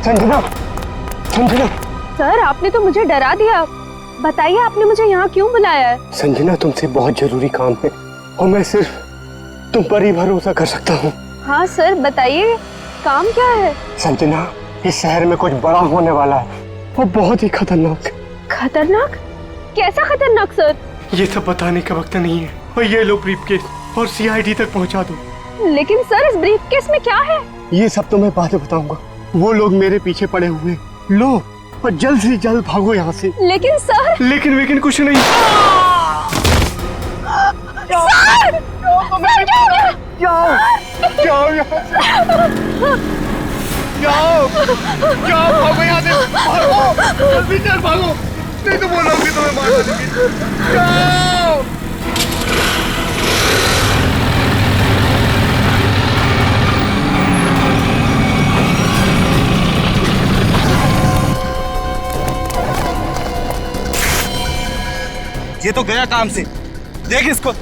Sanjana, Sanjana. Sir आपने तो मुझे डरा दिया। बताइए आपने मुझे यहाँ क्यों बुलाया है? संजना तुमसे बहुत जरूरी काम है और मैं सिर्फ तुम पर ही भरोसा कर सकता हूँ। हाँ सर बताइए, काम क्या है? संजना, इस शहर में कुछ बड़ा होने वाला है और बहुत ही खतरनाक। खतरनाक? कैसा खतरनाक सर? ये सब बताने का वक्त नहीं है और ये लो ब्रीफकेस और सीआईडी तक पहुंचा दो। लेकिन सर इस ब्रीफकेस में क्या है? ये सब तो मैं बाद में बताऊंगा। वो लोग मेरे पीछे पड़े हुए, लो और जल्द से जल्द भागो यहाँ से। लेकिन सर। लेकिन कुछ नहीं। सर! सर क्या हो गया? जाओ यहाँ से। जाओ भागो यहाँ से, भागो जल्दी चल भागो, नहीं तो वो लोग भी तुम्हें मार देंगे। जाओ। ये तो गया काम से, देख इसको।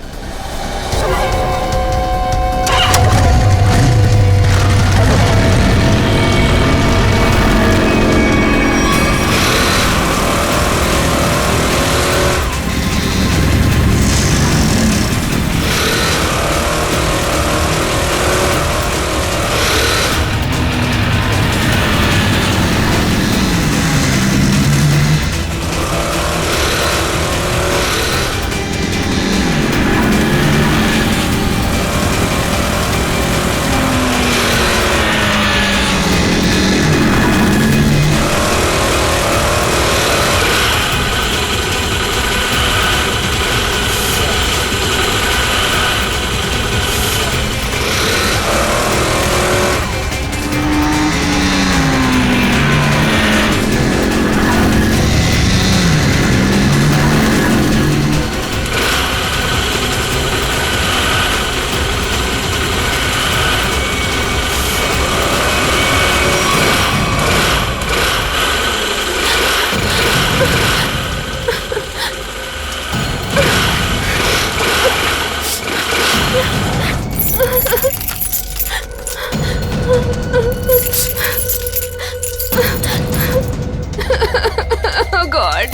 Oh God!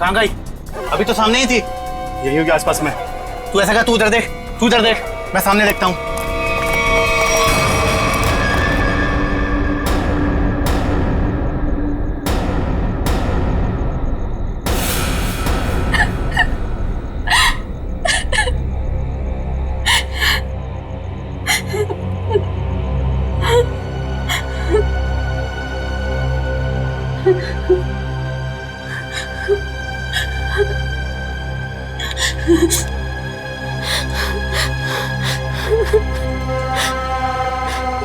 कहाँ गई? अभी तो सामने ही थी। यही होगी आसपास में। तू ऐसा कर, तू उधर देख, तू उधर देख, मैं सामने देखता हूँ।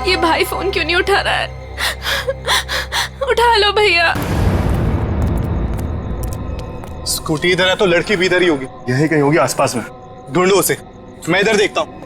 ये भाई फोन क्यों नहीं उठा रहा है? उठा लो भैया। स्कूटी इधर है तो लड़की भी इधर ही होगी। यही कहीं होगी आसपास में। ढूंढो उसे, मैं इधर देखता हूँ।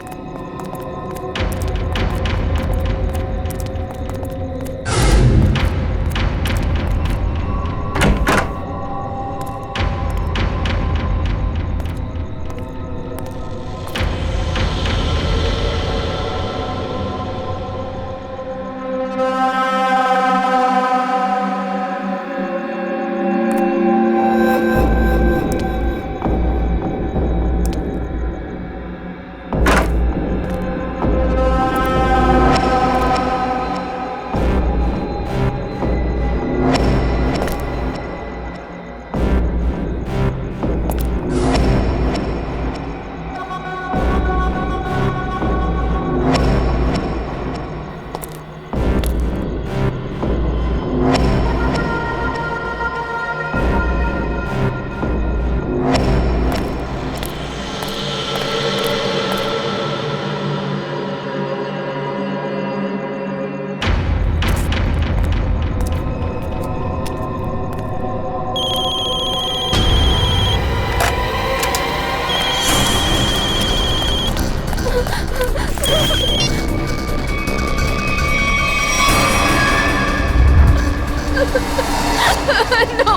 नो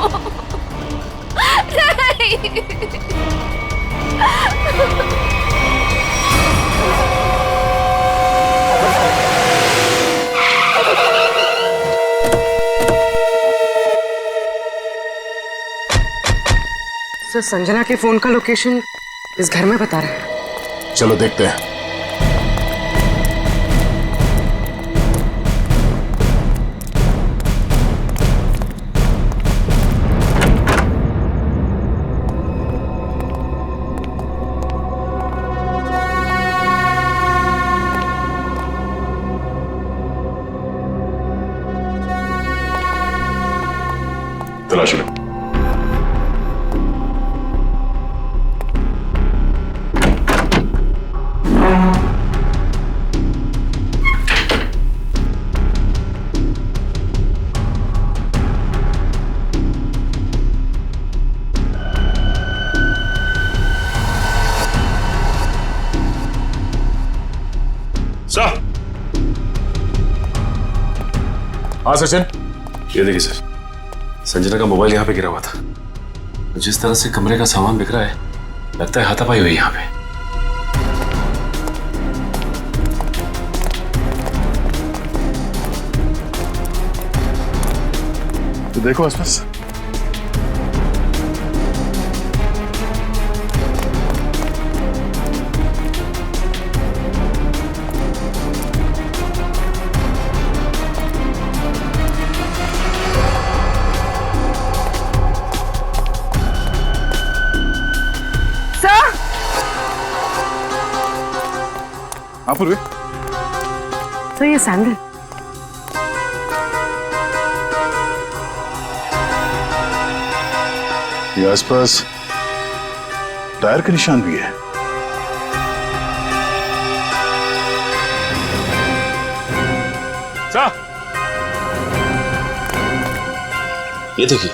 नहीं। सर, संजना के फोन का लोकेशन इस घर में बता रहा है। चलो देखते हैं। तलाशी लो। सर। हाँ सचिन। ये देखिए सर, संजना का मोबाइल यहाँ पे गिरा हुआ था। जिस तरह से कमरे का सामान बिखरा है, लगता है हाथापाई हुई यहाँ पे। तो देखो आसपास। हाँ पूर्वी। सर, ये सैंडल। ये आसपास टायर के निशान भी है। सर, ये देखिए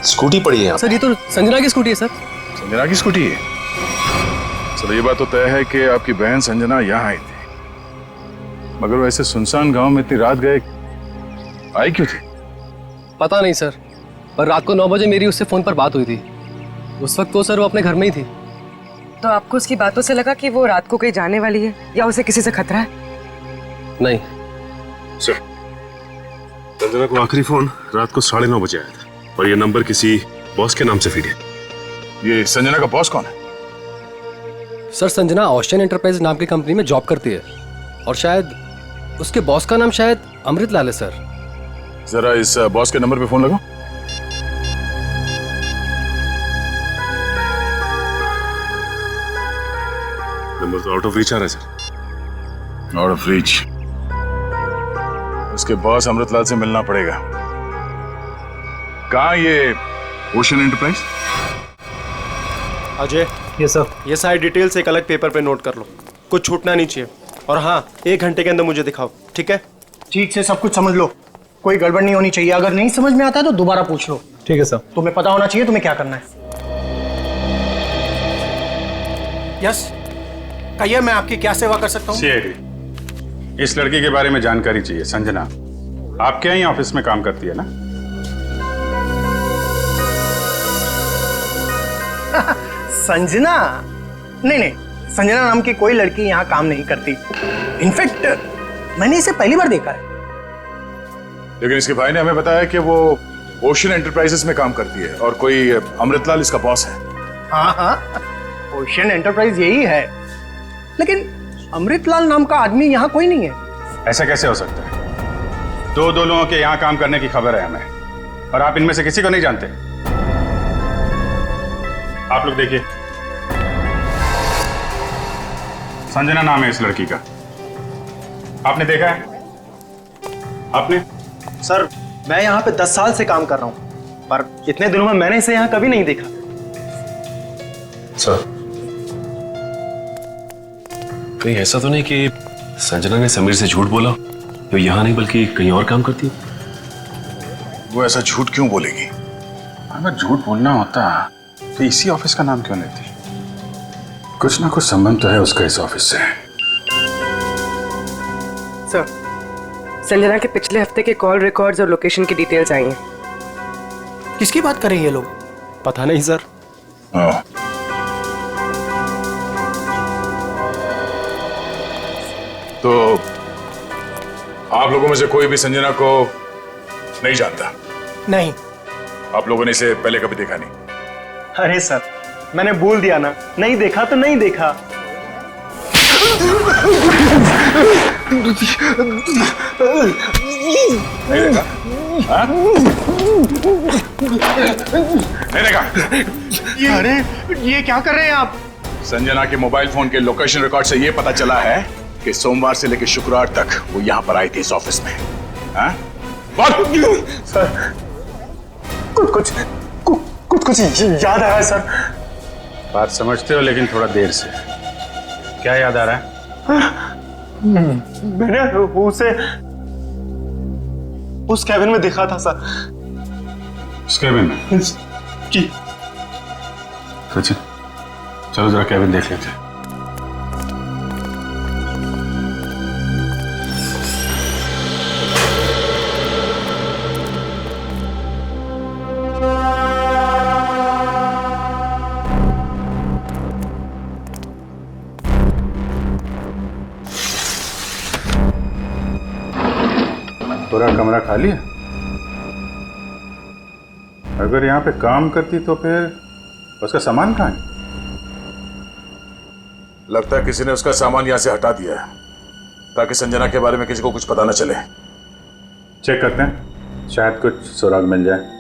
स्कूटी पड़ी है यहाँ। सर ये तो संजना की स्कूटी है सर। संजना की स्कूटी है। चलो ये बात तो तय है कि आपकी बहन संजना यहाँ आई थी, मगर वैसे सुनसान गांव में इतनी रात गए आई क्यों थी? पता नहीं सर, पर रात को 9 बजे मेरी उससे फोन पर बात हुई थी। उस वक्त तो सर वो अपने घर में ही थी। तो आपको उसकी बातों से लगा कि वो रात को कहीं जाने वाली है या उसे किसी से खतरा है? नहीं सर, संजना को आखिरी फोन रात को 9:30 बजे आया था और ये नंबर किसी बॉस के नाम से फीड है। ये संजना का बॉस कौन है? सर, संजना ओशियन एंटरप्राइज नाम की कंपनी में जॉब करती है और शायद उसके बॉस का नाम शायद अमृतलाल है सर। जरा इस बॉस के नंबर पे फोन लगाओ। नंबर तो आउट ऑफ रीच आ रहा है सर। Out of reach. उसके बॉस अमृतलाल से मिलना पड़ेगा। कहाँ ये ओशियन एंटरप्राइज? अजय, ये सर। ये सारी डिटेल्स एक अलग पेपर पे नोट कर लो, कुछ छूटना नहीं चाहिए। और हाँ, 1 घंटे के अंदर मुझे दिखाओ, ठीक है? ठीक से सब कुछ समझ लो, कोई गड़बड़ नहीं होनी चाहिए। अगर नहीं समझ में आता है तो दोबारा पूछ लो। ठीक है सर। तुम्हें पता होना चाहिए तुम्हें क्या करना है। यस, कहिए मैं आपकी क्या सेवा कर सकता हूँ? सीआईडी, इस लड़की के बारे में जानकारी चाहिए। संजना आपके यहाँ ऑफिस में काम करती है ना? संजना? नहीं, संजना नाम की कोई लड़की यहाँ काम नहीं करती। इनफैक्ट मैंने इसे पहली बार देखा है। लेकिन इसके भाई ने हमें बताया कि वो ओशियन एंटरप्राइजेस में काम करती है और कोई अमृतलाल इसका बॉस है। हाँ, ओशियन एंटरप्राइज यही है, लेकिन अमृतलाल नाम का आदमी यहाँ कोई नहीं है। ऐसा कैसे हो सकता है? दो लोगों के यहाँ काम करने की खबर है हमें और आप इनमें से किसी को नहीं जानते। आप लोग देखिए, संजना नाम है इस लड़की का। आपने देखा है? आपने? सर, मैं यहाँ पे 10 साल से काम कर रहा हूँ, पर इतने दिनों में मैंने इसे यहाँ कभी नहीं देखा। सर, कहीं ऐसा तो नहीं कि संजना ने समीर से झूठ बोला, तो यहाँ नहीं बल्कि कहीं और काम करती है? वो ऐसा झूठ क्यों बोलेगी? अगर झूठ बोलना होता तो इसी ऑफिस का नाम क्यों लेती? कुछ ना कुछ संबंध तो है उसका इस ऑफिस से। सर, संजना के पिछले हफ्ते के कॉल रिकॉर्ड्स और लोकेशन की डिटेल्स आई हैं। किसकी बात कर रहे हैं ये लोग? पता नहीं सर। हाँ। तो आप लोगों में से कोई भी संजना को नहीं जानता? नहीं। आप लोगों ने इसे पहले कभी देखा नहीं? अरे सर, मैंने बोल दिया ना, नहीं देखा तो नहीं देखा। नहीं देखा? हाँ? नहीं देखा? अरे ये क्या कर रहे हैं आप? संजना के मोबाइल फोन के लोकेशन रिकॉर्ड से यह पता चला है कि सोमवार से लेकर शुक्रवार तक वो यहां पर आई थी इस ऑफिस में। हाँ? बोल। सर कुछ याद आ रहा है सर। बात समझते हो लेकिन थोड़ा देर से। क्या याद आ रहा है? मैंने उसे उस कैबिन में देखा था सर। उस कैबिन में? जी। सचिन चलो जरा कैबिन देख लेते हैं। पूरा कमरा खाली है? अगर यहाँ पे काम करती तो फिर उसका सामान कहाँ है? लगता है किसी ने उसका सामान यहां से हटा दिया है ताकि संजना के बारे में किसी को कुछ पता न चले। चेक करते हैं, शायद कुछ सुराग मिल जाए।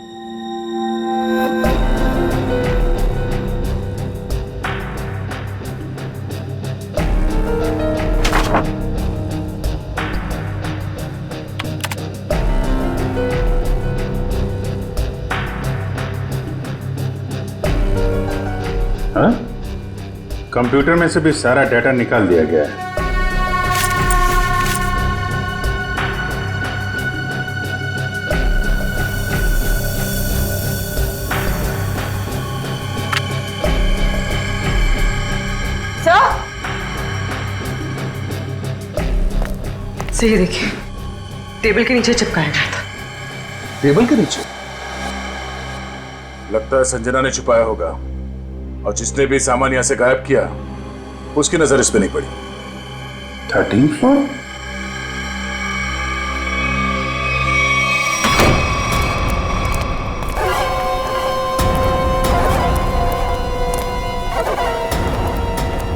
हाँ? कंप्यूटर में से भी सारा डाटा निकाल दिया गया है। सही देखिए, टेबल के नीचे चिपकाया गया था। टेबल के नीचे? लगता है संजना ने छुपाया होगा और जिसने भी सामान यहां से गायब किया उसकी नजर इस पे नहीं पड़ी। 13th floor?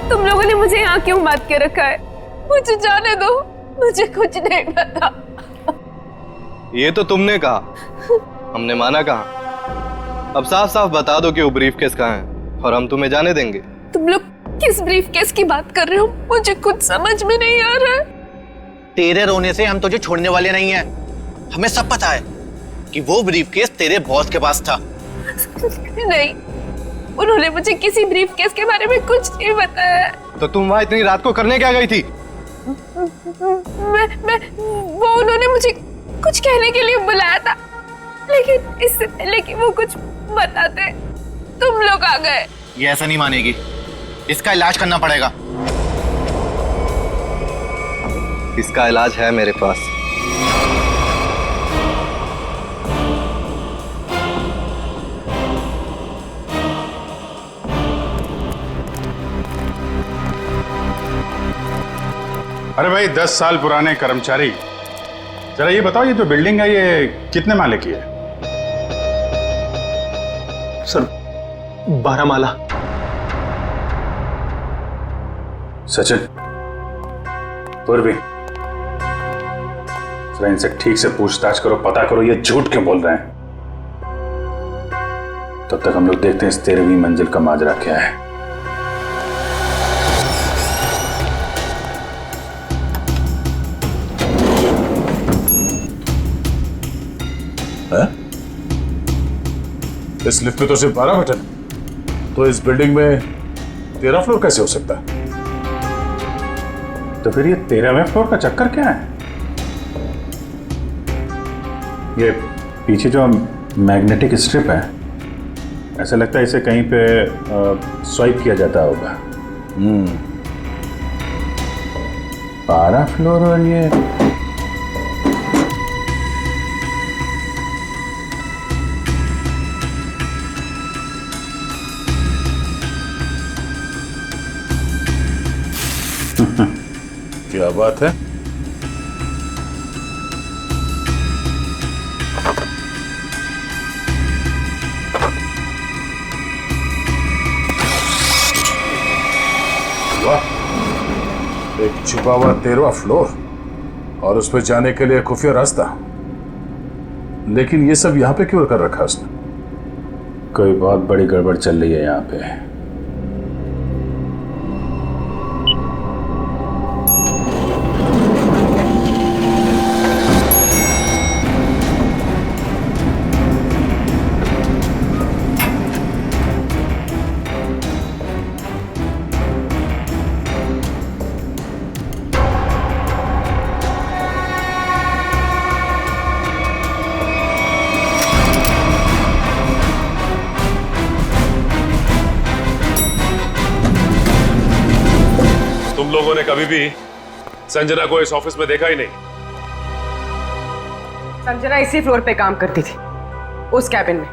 तुम लोगों ने मुझे यहाँ क्यों बात के रखा है? मुझे जाने दो, मुझे कुछ नहीं पता। ये तो तुमने कहा, हमने माना कहा। अब साफ साफ बता दो कि वो ब्रीफ केस कहाँ है और हम तुम्हें जाने देंगे। तुम लोग किस ब्रीफ केस की बात कर रहे हो? मुझे कुछ समझ में नहीं आ रहा है। तेरे रोने से हम तुझे छोड़ने वाले नहीं हैं। हमें सब पता है कि वो ब्रीफ केस तेरे बॉस के पास था। नहीं, उन्होंने मुझे किसी ब्रीफ केस के बारे में कुछ नहीं बताया। तो तुम वहां इतनी रात को करने क्या गई थी? वो उन्होंने मुझे कुछ कहने के लिए बुलाया था, लेकिन इससे पहले कि वो कुछ बताते तुम लोग आ गए। ये ऐसा नहीं मानेगी, इसका इलाज करना पड़ेगा। इसका इलाज है मेरे पास। अरे भाई 10 साल पुराने कर्मचारी, जरा ये बताओ, ये जो बिल्डिंग है ये कितने माले की है? सर 12 माला। सचिन, पूर्वी, जरा इनसे ठीक से पूछताछ करो, पता करो ये झूठ क्यों बोल रहे हैं। तब तक हम लोग देखते हैं इस 13वीं मंजिल का माजरा क्या है। इस लिफ्ट में तो सिर्फ 12 बटन, तो इस बिल्डिंग में 13 फ्लोर कैसे हो सकता है? तो फिर ये 13वें फ्लोर का चक्कर क्या है? ये पीछे जो मैग्नेटिक स्ट्रिप है, ऐसा लगता है इसे कहीं पे स्वाइप किया जाता होगा। 12 फ्लोर और ये क्या बात है? वाह, एक छुपा हुआ 13वां फ्लोर और उस पर जाने के लिए खुफिया रास्ता। लेकिन ये सब यहाँ पे क्यों कर रखा उसने? कोई बहुत बड़ी गड़बड़ चल रही है यहाँ पे। तुम लोगों ने कभी भी संजना को इस ऑफिस में देखा ही नहीं। संजना इसी फ्लोर पे काम करती थी, उस कैबिन में,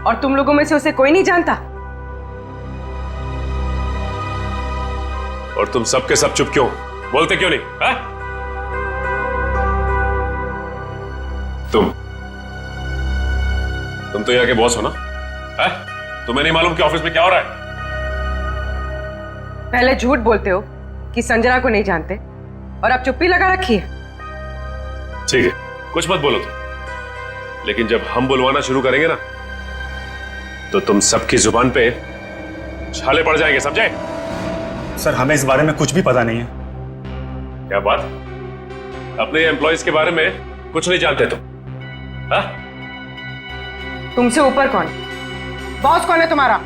और तुम लोगों में से उसे कोई नहीं जानता। और तुम सब के सब चुप क्यों, बोलते क्यों नहीं? हा? तुम तो यहाँ के बॉस हो ना? हा? तुम्हें नहीं मालूम कि ऑफिस में क्या हो रहा है? पहले झूठ बोलते हो कि संजना को नहीं जानते, और अब चुप्पी लगा रखी है। ठीक है, कुछ मत बोलो तुम, लेकिन जब हम बुलवाना शुरू करेंगे ना, तो तुम सबकी जुबान पे छाले पड़ जाएंगे, समझे? सर, हमें इस बारे में कुछ भी पता नहीं है। क्या बात? अपने एम्प्लॉयज के बारे में कुछ नहीं जानते तुम? हाँ? तुमसे ऊपर कौन? बॉस कौन है तुम्हारा?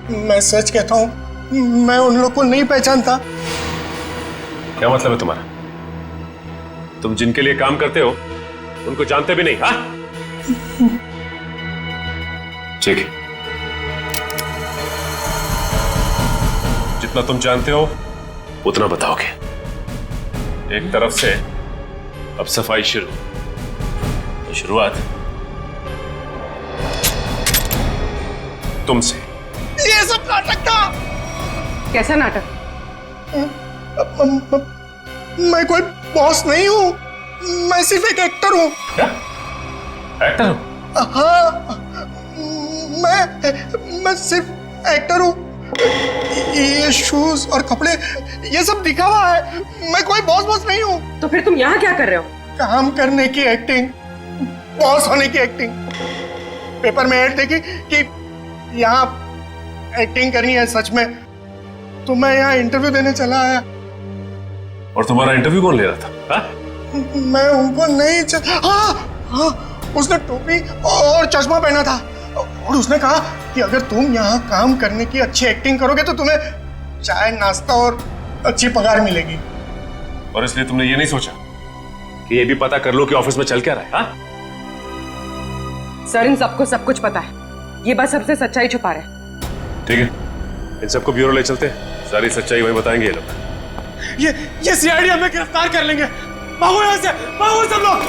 मैं सच कहता हूँ, मैं उन लोग को नहीं पहचानता। क्या मतलब है तुम्हारा? तुम जिनके लिए काम करते हो उनको जानते भी नहीं? हाँ? ठीक है, जितना तुम जानते हो उतना बताओगे। एक तरफ से अब सफाई शुरू। शुरुआत तुमसे। ये सब नाटक था। कैसा नाटक? मैं कोई बॉस नहीं हूँ, मैं सिर्फ एक एक्टर हूँ। क्या? एक्टर हो? हाँ, मैं सिर्फ एक्टर हूँ। ये शूज और कपड़े ये सब दिखा हुआ है, मैं कोई बॉस नहीं हूँ। तो फिर तुम यहाँ क्या कर रहे हो? काम करने की एक्टिंग, बॉस होने की एक्टिंग। पेपर में ऐड देखी कि यहाँ एक्टिंग करनी है सच में, तो मैं यहाँ इंटरव्यू देने चला आया। और तुम्हारा इंटरव्यू कौन ले रहा था? हा? मैं उनको नहीं हाँ, उसने टोपी और चश्मा पहना था, और उसने कहा कि अगर तुम यहाँ काम करने की अच्छी एक्टिंग करोगे तो तुम्हें चाय, नाश्ता और अच्छी पगार मिलेगी। और इसलिए तुमने ये नहीं सोचा कि ये भी पता कर लो कि ऑफिस में चल क्या रहा है? हा? सर, इन सबको सब कुछ पता है, ये बस सबसे सच्चाई छुपा रहे। ठीक है, इन सबको ब्यूरो ले चलते हैं, सारी सच्चाई वहीं बताएंगे ये लोग। ये सीआईडी हमें गिरफ्तार कर लेंगे। भागो यहाँ से, भागो सब लोग।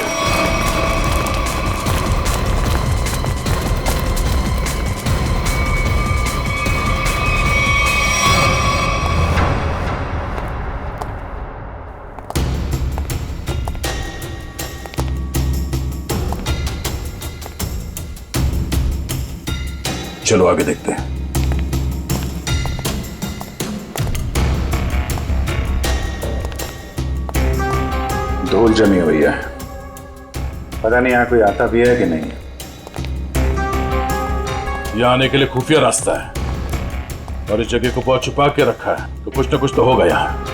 चलो आगे देखते हैं। धूल जमी हुई है, पता नहीं यहाँ कोई आता भी है कि नहीं। यहाँ आने के लिए खुफिया रास्ता है और इस जगह को बहुत छुपा के रखा है, तो कुछ ना कुछ तो होगा यहाँ।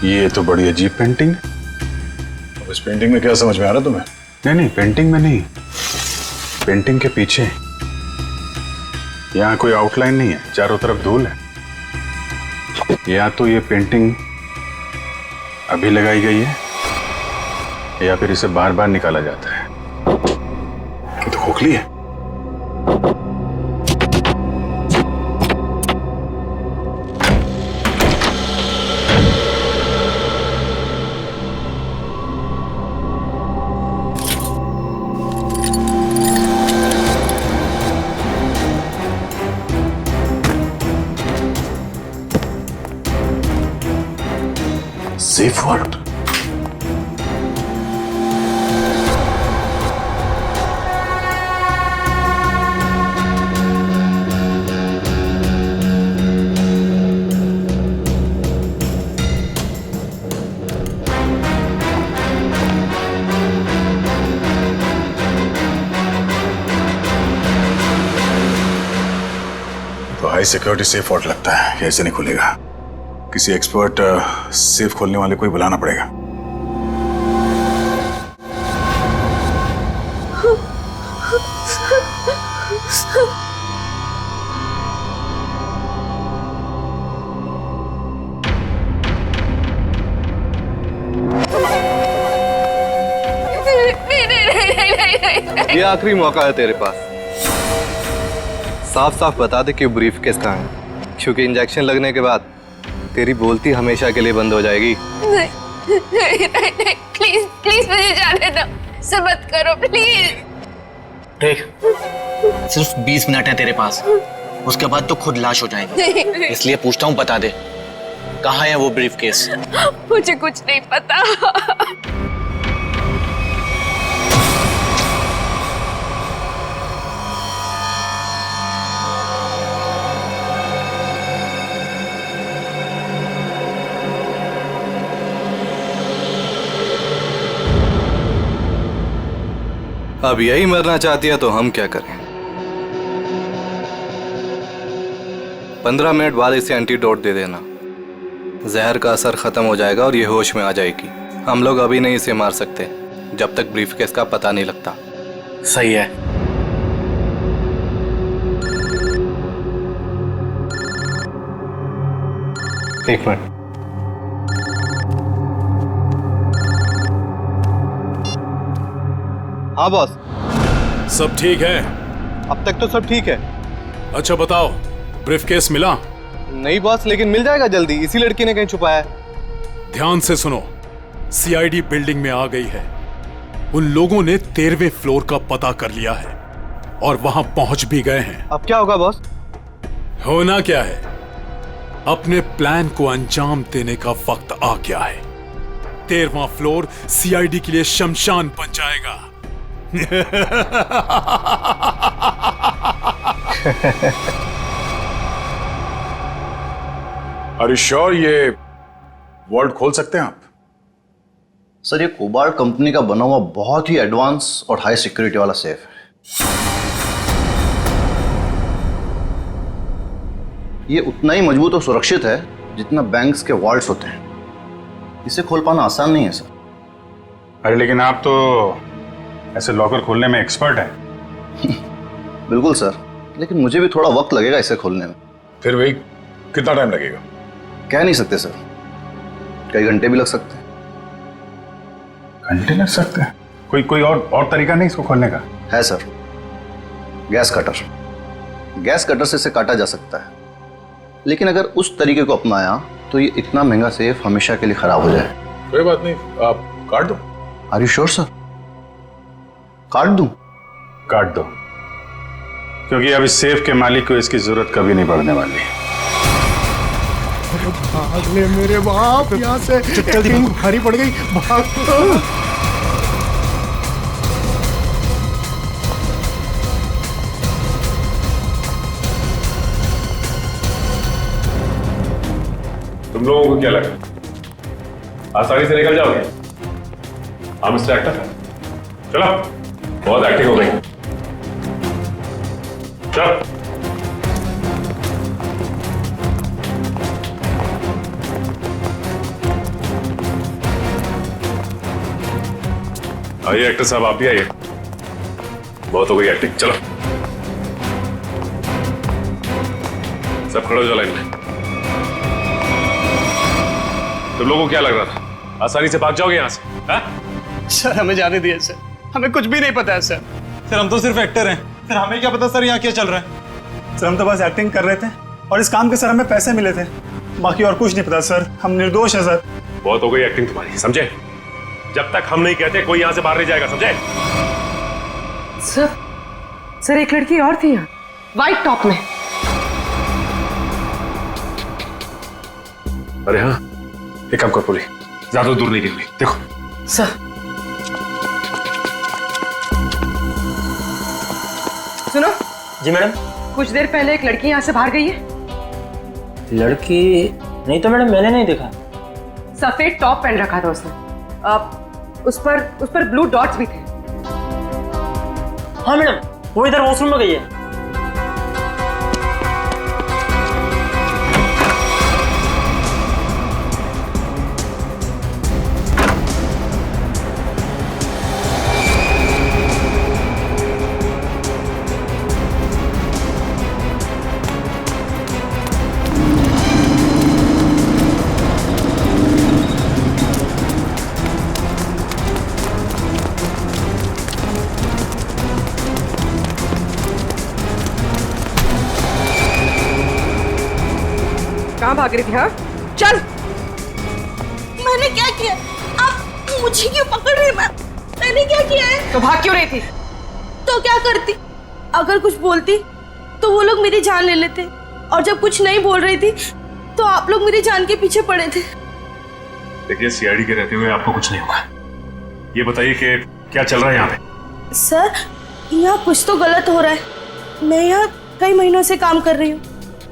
ये तो बड़ी अजीब पेंटिंग। अब इस पेंटिंग में क्या समझ में आ रहा तुम्हें? नहीं, पेंटिंग में नहीं, पेंटिंग के पीछे। यहाँ कोई आउटलाइन नहीं है, चारों तरफ धूल है। या तो ये पेंटिंग अभी लगाई गई है, या फिर इसे बार बार निकाला जाता है। ये तो खोखली है। Safe word. तो हाई सिक्योरिटी सेफ वर्ड लगता है, ये ऐसे नहीं खुलेगा। किसी एक्सपर्ट सेफ खोलने वाले को ही बुलाना पड़ेगा। ये आखिरी मौका है तेरे पास। साफ साफ बता दे कि ब्रीफकेस कहाँ है, क्योंकि इंजेक्शन लगने के बाद तेरी बोलती हमेशा के लिए बंद हो जाएगी। नहीं, प्लीज प्लीज मुझे जाने दो, ऐसा मत करो प्लीज। देख, सिर्फ 20 मिनट है तेरे पास, उसके बाद तो खुद लाश हो जाएगी। इसलिए पूछता हूँ, बता दे कहाँ है वो ब्रीफकेस? मुझे कुछ नहीं पता। अब यही मरना चाहती है तो हम क्या करें? 15 मिनट बाद इसे एंटीडोट दे देना, जहर का असर खत्म हो जाएगा और ये होश में आ जाएगी। हम लोग अभी नहीं इसे मार सकते जब तक ब्रीफकेस का पता नहीं लगता। सही है। एक मिनट। हाँ बॉस, सब ठीक है? अब तक तो सब ठीक है। अच्छा बताओ, ब्रीफकेस मिला? नहीं बॉस, लेकिन मिल जाएगा जल्दी, इसी लड़की ने कहीं छुपाया है। ध्यान से सुनो, सीआईडी बिल्डिंग में आ गई है। उन लोगों ने 13वें फ्लोर का पता कर लिया है और वहां पहुंच भी गए हैं। अब क्या होगा बॉस? होना क्या है, अपने प्लान को अंजाम देने का वक्त आ गया है। 13वां फ्लोर सीआईडी के लिए शमशान बन जाएगा। Are you sure ये वर्ल्ड खोल सकते हैं आप? सर, ये कोबाल्ट कंपनी का बना हुआ बहुत ही एडवांस और हाई सिक्योरिटी वाला सेफ है। ये उतना ही मजबूत और सुरक्षित है जितना बैंक्स के वॉल्ट्स होते हैं। इसे खोल पाना आसान नहीं है सर। अरे लेकिन आप तो ऐसे लॉकर खोलने में एक्सपर्ट हैं। बिल्कुल सर, लेकिन मुझे भी थोड़ा वक्त लगेगा इसे खोलने में। फिर वही कितना टाइम लगेगा? कह नहीं सकते सर, कई घंटे भी लग सकते हैं। घंटे लग सकते हैं? कोई और तरीका नहीं इसको खोलने का? है sir, gas cutter. Gas cutter से इसे काटा जा सकता है, लेकिन अगर उस तरीके को अपनाया तो ये इतना महंगा सेफ हमेशा के लिए खराब हो जाए। कोई बात नहीं, आप काट दो। Are you sure sir? काट दूं? काट दो, क्योंकि अब इस सेफ के मालिक को इसकी जरूरत कभी नहीं पड़ने वाली। भाग ले मेरे बाप यहाँ से, एक्टिंग भारी पड़ गई, भाग। तुम लोगों को क्या लगा आसानी से निकल जाओगे? हाँ मिस्टर एक्टर, चलो, बहुत एक्टिंग हो गई, चलो। आइए एक्टर साहब, आप भी आइए, बहुत हो गई एक्टिंग, चलो। सब खड़े हो जाओ लाइन में। तुम लोगों को क्या लग रहा था आसानी से भाग जाओगे यहाँ से? हा? सर हमें जाने दिए सर, हमें कुछ भी नहीं पता है सर। सर हम तो सिर्फ एक्टर हैं, सर हमें क्या पता सर यहाँ क्या चल रहा है। सर हम तो बस एक्टिंग कर रहे थे और इस काम के सर हमें पैसे मिले थे, बाकी और कुछ नहीं पता सर, हम निर्दोष हैं सर। बहुत हो गई एक्टिंग तुम्हारी, समझे? जब तक हम नहीं कहते कोई यहाँ से बाहर नहीं जाएगा, समझे? सर एक लड़की और थी यहाँ, व्हाइट टॉप में। अरे हाँ, एक काम कर पूरी, ज्यादा दूर नहीं गिर देखो। सर सुनो। जी मैडम। कुछ देर पहले एक लड़की यहाँ से बाहर गई है। लड़की नहीं तो मैडम, मैंने नहीं देखा। सफेद टॉप पहन रखा था उसने। उस पर ब्लू डॉट्स भी थे। हाँ मैडम, वो इधर वॉशरूम में गई है। कहाँ भाग रही थी? हाँ चल। मैंने क्या किया? आप मुझे क्यों पकड़ रहे हैं? मैंने क्या किया है? तो भाग क्यों रही थी? तो क्या करती? अगर कुछ बोलती तो वो लोग मेरी जान ले लेते, और जब कुछ नहीं बोल रही थी तो आप लोग मेरी जान के पीछे पड़े थे। देखिए, सीआईडी के रहते हुए आपको कुछ नहीं होगा। ये बताइए कि क्या चल रहा है यहाँ पे? सर, यहाँ कुछ तो गलत हो रहा है। मैं यहाँ कई महीनों से काम कर रही हूँ,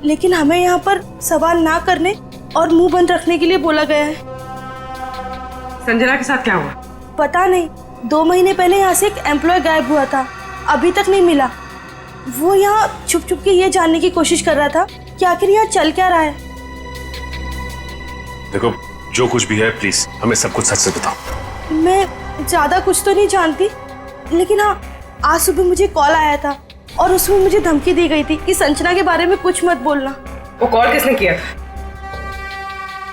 लेकिन हमें यहाँ पर सवाल ना करने और मुंह बंद रखने के लिए बोला गया है। संजना के साथ क्या हुआ? पता नहीं, 2 महीने पहले यहाँ से एक एम्प्लॉय गायब हुआ था, अभी तक नहीं मिला। वो यहाँ छुप छुप के ये जानने की कोशिश कर रहा था कि आखिर यहाँ चल क्या रहा है। देखो, जो कुछ भी है प्लीज हमें सब कुछ सच से बताओ। मैं ज्यादा कुछ तो नहीं जानती, लेकिन हाँ, आज सुबह मुझे कॉल आया था और उसमें मुझे धमकी दी गई थी कि संजना के बारे में कुछ मत बोलना। वो कॉल किसने किया था?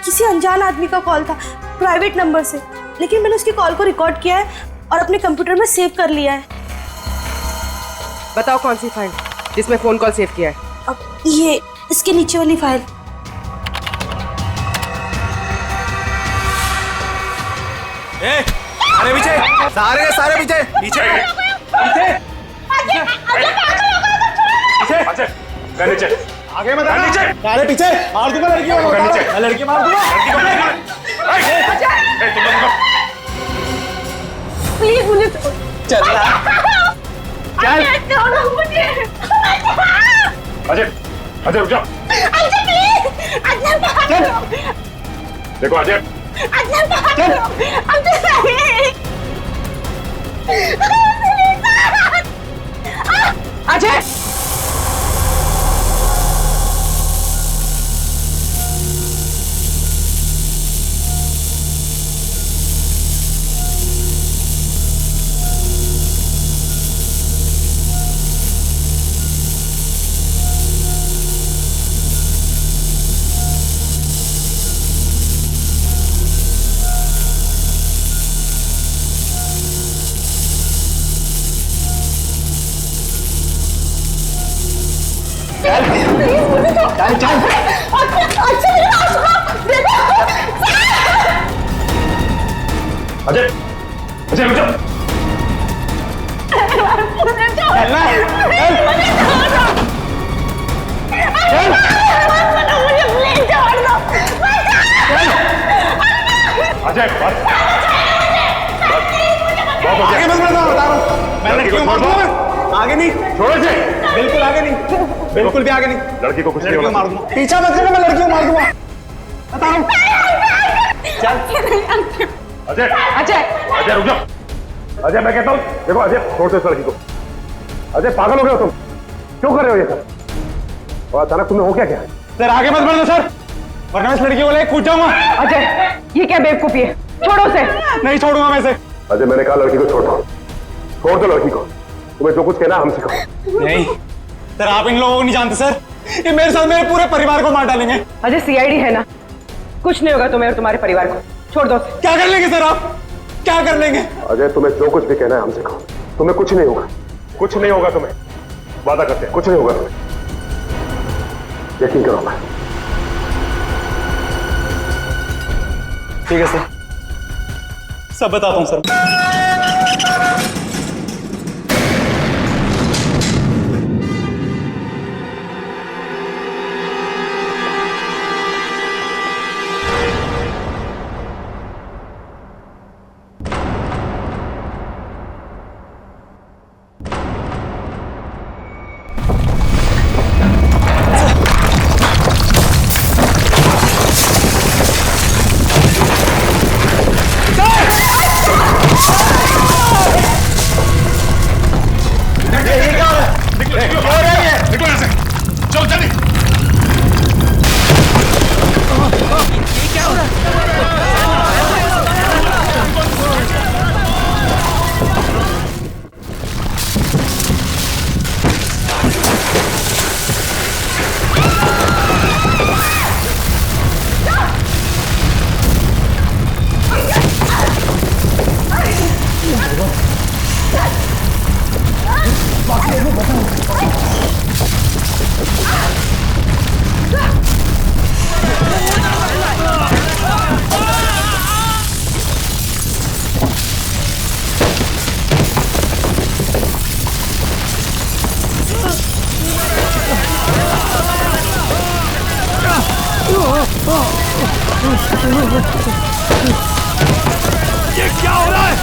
किसी अनजान आदमी का कॉल था, प्राइवेट नंबर से, लेकिन मैंने उसकी कॉल को रिकॉर्ड किया है और अपने कंप्यूटर में सेव कर लिया है। बताओ कौन सी फाइल जिसमें फोन कॉल सेव किया है? अब ये इसके नीचे वाली फाइल। अरे पीछे, सारे के सारे पीछे पीछे नीचे नीचे आगे मत आना। नीचे अरे पीछे मार दूंगा लड़की को। नीचे लड़की मार दूंगा। प्लीज मुझे चल चल छोड़ो मुझे। अजय, अजय रुक जाओ। अजय प्लीज, अजय चल। देखो अजय, चल। अजय, अजय, अजय रुक जाओ। अजय आगे मत बढ़ो, बता रहा हूँ मैं। लड़की को मार दूंगा। आगे नहीं, छोड़ो इसे। बिल्कुल आगे नहीं, बिल्कुल भी आगे नहीं। लड़की को कुछ नहीं लड़की को होगा। मार दूंगा। पीछा मत करना, मैं लड़की को मार दूंगा, बता रहा हूँ। अजय, अजय, अजय रुक जाओ। अजय मैं कहता हूँ, देखो अजय छोड़ दो इस लड़की को। अजय पागल हो गए हो तुम? क्यों कर रहे हो ये सब? और अचानक तुम्हें हो क्या क्या? सर आगे मत बढ़ो सर, वरना इस लड़की को लेकर कूद जाऊंगा। अजय, ये क्या बेवकूफी है? छोड़ो उसे। नहीं छोड़ूंगा मैं इसे। अजय मैंने कहा लड़की को छोड़ दो, छोड़ दो लड़की को। तुम्हें जो कुछ कहना हमसे कहो। नहीं सर, आप इन लोगों को नहीं जानते सर, ये मेरे साथ मेरे पूरे परिवार को मार डालेंगे। अजय सीआईडी है ना, कुछ नहीं होगा तुम्हें और तुम्हारे परिवार को। छोड़ दो। क्या कर लेंगे सर आप, क्या कर लेंगे? अजय तुम्हें जो कुछ भी कहना है हमसे कहो, तुम्हें कुछ नहीं होगा, कुछ नहीं होगा तुम्हें, वादा करते हैं कुछ नहीं होगा तुम्हें, यकीन करो। मैं ठीक है सर, सब बताता हूँ सर। ये क्या हो रहा है?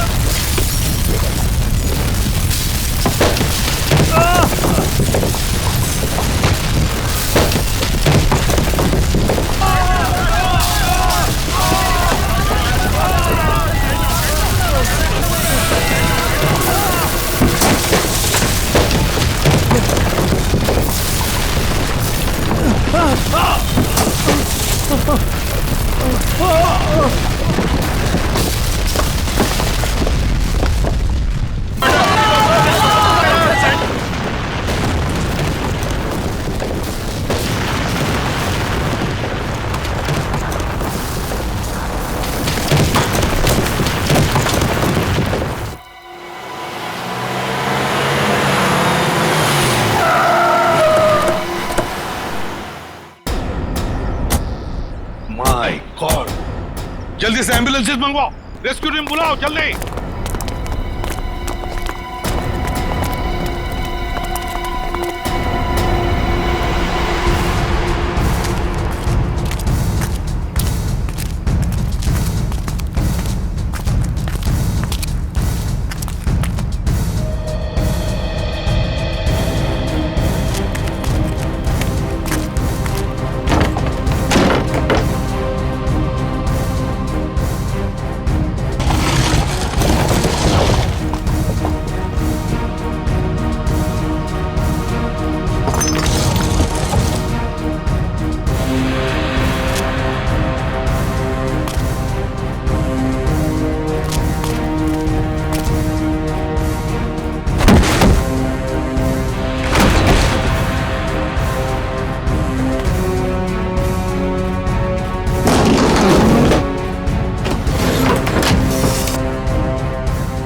माय गॉड, जल्दी से एम्बुलेंसेस मंगवाओ, रेस्क्यू टीम बुलाओ जल्दी।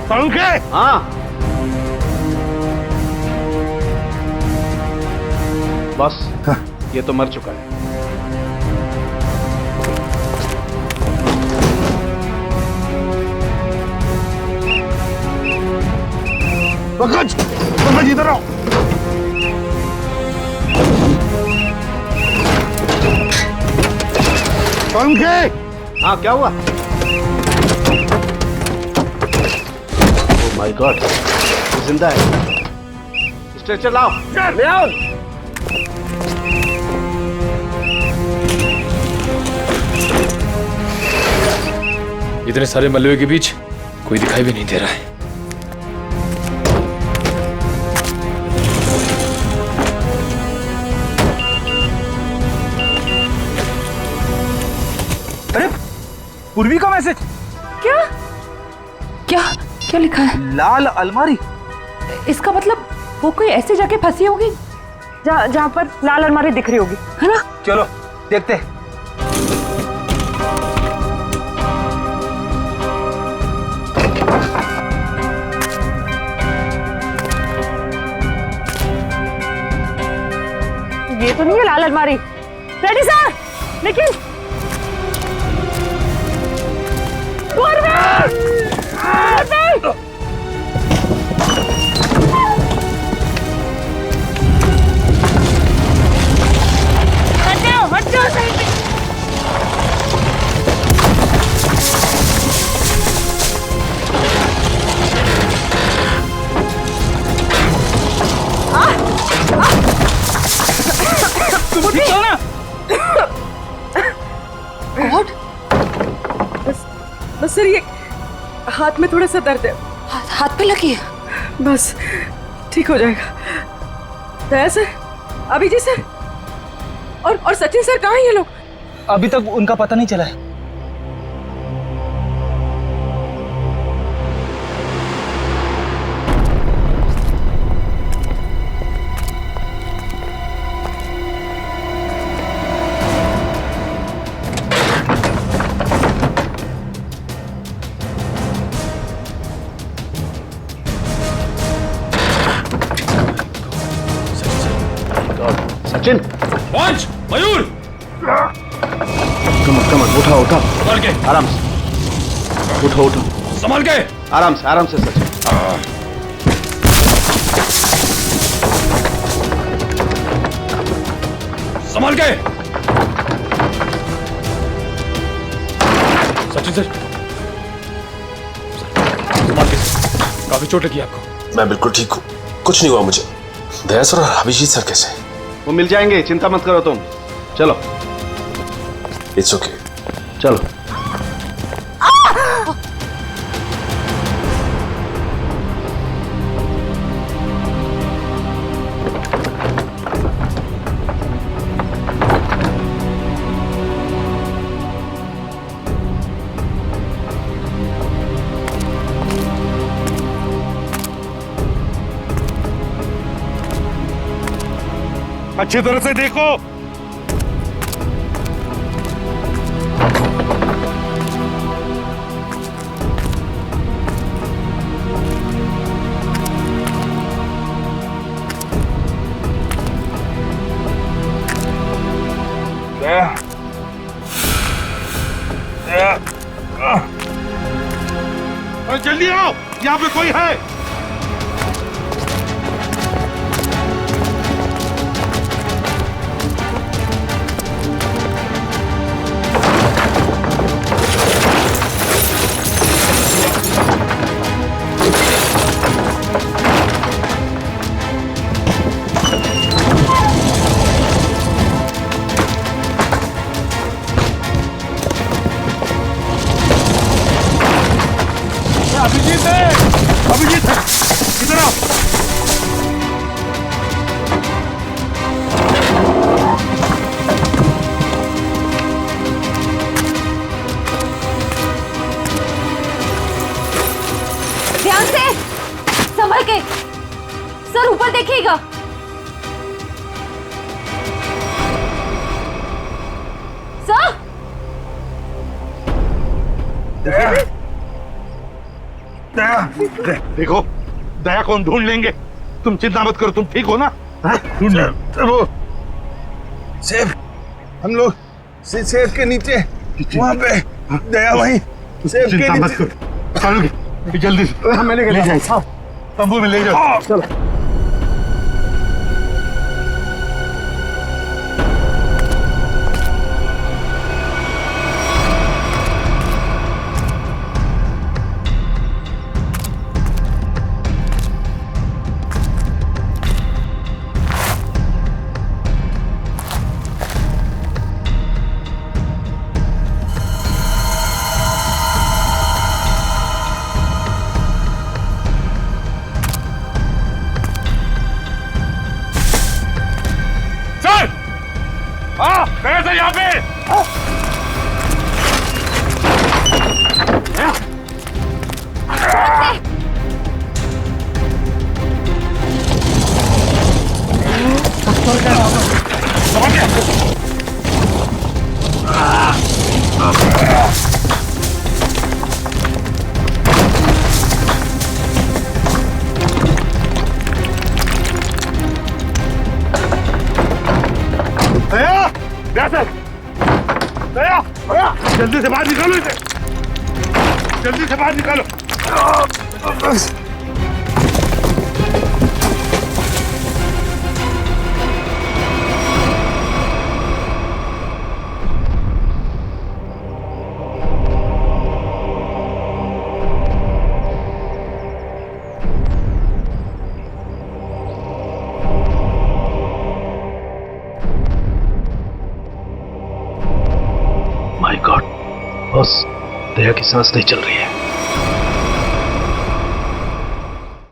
पंखे? हाँ। बस ये तो मर चुका है। पंकज इधर आओ। पंखे? हाँ क्या हुआ? माय गॉड, जिंदा है। स्ट्रेचर लाओ। ले आओ। इतने सारे मलबे के बीच कोई दिखाई भी नहीं दे रहा है। अरे पूर्वी का मैसेज। क्या क्या क्या लिखा है? लाल अलमारी। इसका मतलब वो कोई ऐसी जगह फंसी होगी जहाँ पर लाल अलमारी दिख रही होगी, है ना? चलो देखते हैं। ये तो नहीं है लाल अलमारी। रेडी सर, लेकिन हट जाओ सही से। तुम ठीक हो ना? गॉड, बस सर ये हाथ में थोड़ा सा दर्द है। हाथ पे लगी है? बस ठीक हो जाएगा। दया सर, अभिजीत सर और सचिन सर कहाँ हैं ये लोग? अभी तक उनका पता नहीं चला है। सचिन, पंच, मयूर, कमर उठाओ संभाल के, आराम से उठो संभाल के, आराम से सचिन। संभाल के। सचिन सर, काफी चोट लगी आपको। मैं बिल्कुल ठीक हूँ, कुछ नहीं हुआ मुझे। दया सर और अभिजीत सर कैसे? वो मिल जाएंगे, चिंता मत करो तुम। चलो। It's okay. चलो। अच्छी तरह से देखो। जल्दी आओ, यहाँ पे कोई है। अभिजीत है, अभिजीत है, इधर आओ। ध्यान से, संभल के। सर ऊपर देखिएगा। सर देखो, दया को हम ढूंढ लेंगे, तुम चिंता मत करो। तुम ठीक हो ना? ढूंढ लेंगे। वो सेफ, हम लोग सेफ के नीचे वहाँ पे दया वहीं सेफ के चिंता मत नीचे। करो, चलो जल्दी से। हमें ले जाओ, तंबू में ले जाओ। चलो। कैसे यहाँ पे? दया, जल्दी से बाहर निकालो इसे, जल्दी से बाहर निकालो। माय गॉड बॉस, दया की सांस नहीं चल रही है।